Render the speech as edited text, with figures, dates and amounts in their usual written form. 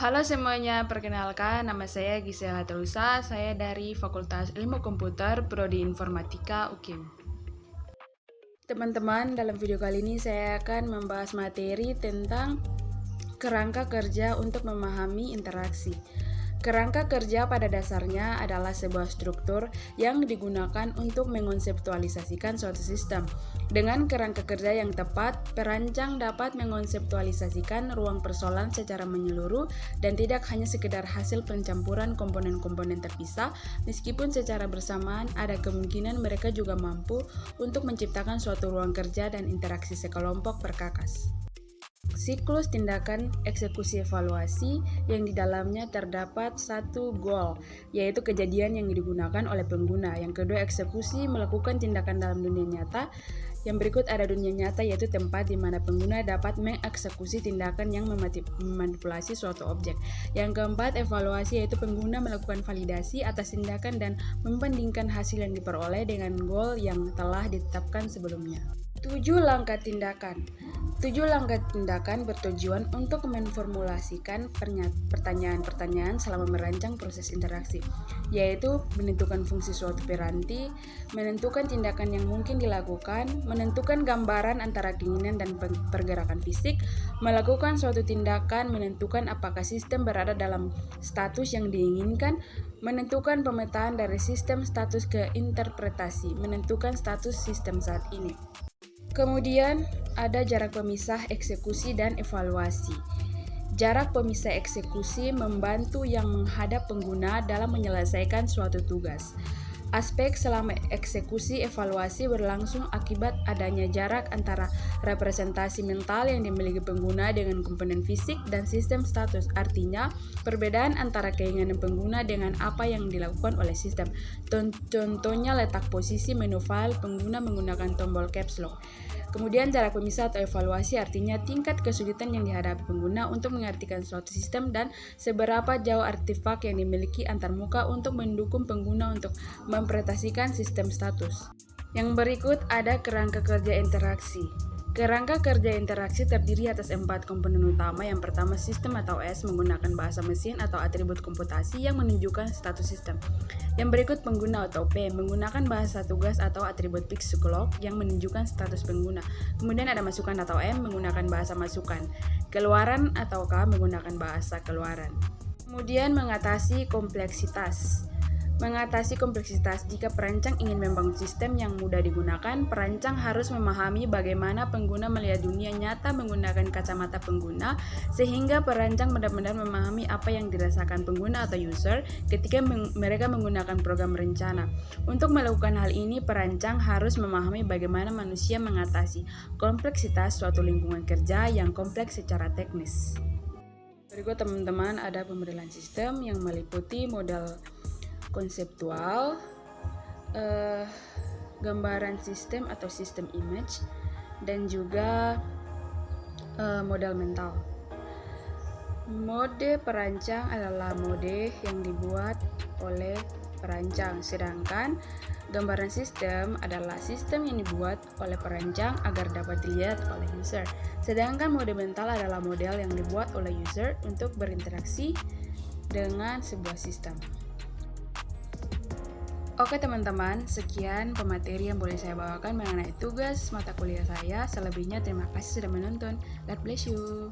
Halo semuanya, perkenalkan nama saya Gisela Terusa, saya dari Fakultas Ilmu Komputer, Prodi Informatika UKIM. Teman-teman, dalam video kali ini saya akan membahas materi tentang kerangka kerja untuk memahami interaksi. Kerangka kerja pada dasarnya adalah sebuah struktur yang digunakan untuk mengonseptualisasikan suatu sistem. Dengan kerangka kerja yang tepat, perancang dapat mengonseptualisasikan ruang persoalan secara menyeluruh dan tidak hanya sekedar hasil pencampuran komponen-komponen terpisah, meskipun secara bersamaan ada kemungkinan mereka juga mampu untuk menciptakan suatu ruang kerja dan interaksi sekelompok perkakas. Siklus tindakan eksekusi evaluasi yang di dalamnya terdapat satu goal, yaitu kejadian yang digunakan oleh pengguna. Yang kedua, eksekusi melakukan tindakan dalam dunia nyata. Yang berikut ada dunia nyata, yaitu tempat di mana pengguna dapat mengeksekusi tindakan yang memanipulasi suatu objek. Yang keempat, evaluasi, yaitu pengguna melakukan validasi atas tindakan dan membandingkan hasil yang diperoleh dengan goal yang telah ditetapkan sebelumnya. 7 langkah tindakan. 7 langkah tindakan bertujuan untuk memformulasikan pertanyaan-pertanyaan selama merancang proses interaksi, yaitu menentukan fungsi suatu piranti, menentukan tindakan yang mungkin dilakukan, menentukan gambaran antara keinginan dan pergerakan fisik, melakukan suatu tindakan, menentukan apakah sistem berada dalam status yang diinginkan, menentukan pemetaan dari sistem status ke interpretasi, menentukan status sistem saat ini. Kemudian ada jarak pemisah eksekusi dan evaluasi. Jarak pemisah eksekusi membantu yang menghadap pengguna dalam menyelesaikan suatu tugas. Aspek selama eksekusi evaluasi berlangsung akibat adanya jarak antara representasi mental yang dimiliki pengguna dengan komponen fisik dan sistem status. Artinya, perbedaan antara keinginan pengguna dengan apa yang dilakukan oleh sistem. Contohnya letak posisi menu file pengguna menggunakan tombol caps lock. Kemudian jarak pemisah atau evaluasi artinya tingkat kesulitan yang dihadapi pengguna untuk mengartikan suatu sistem dan seberapa jauh artefak yang dimiliki antarmuka untuk mendukung pengguna untuk mempresentasikan sistem status. Yang berikut ada kerangka kerja interaksi. Kerangka kerja interaksi terdiri atas 4 komponen utama. Yang pertama, sistem atau S menggunakan bahasa mesin atau atribut komputasi yang menunjukkan status sistem. Yang berikut, pengguna atau P menggunakan bahasa tugas atau atribut psikolog yang menunjukkan status pengguna. Kemudian ada masukan atau M menggunakan bahasa masukan. Keluaran atau K menggunakan bahasa keluaran. Kemudian mengatasi kompleksitas. Mengatasi kompleksitas. Jika perancang ingin membangun sistem yang mudah digunakan, perancang harus memahami bagaimana pengguna melihat dunia nyata menggunakan kacamata pengguna, sehingga perancang benar-benar memahami apa yang dirasakan pengguna atau user ketika mereka menggunakan program rencana. Untuk melakukan hal ini, perancang harus memahami bagaimana manusia mengatasi kompleksitas suatu lingkungan kerja yang kompleks secara teknis. Berikut teman-teman ada pemodelan sistem yang meliputi model konseptual, gambaran sistem atau sistem image, dan juga model mental. Mode perancang adalah mode yang dibuat oleh perancang, sedangkan gambaran sistem adalah sistem yang dibuat oleh perancang agar dapat dilihat oleh user. Sedangkan mode mental adalah model yang dibuat oleh user untuk berinteraksi dengan sebuah sistem. Oke teman-teman, sekian pemateri yang boleh saya bawakan mengenai tugas mata kuliah saya. Selebihnya terima kasih sudah menonton. God bless you.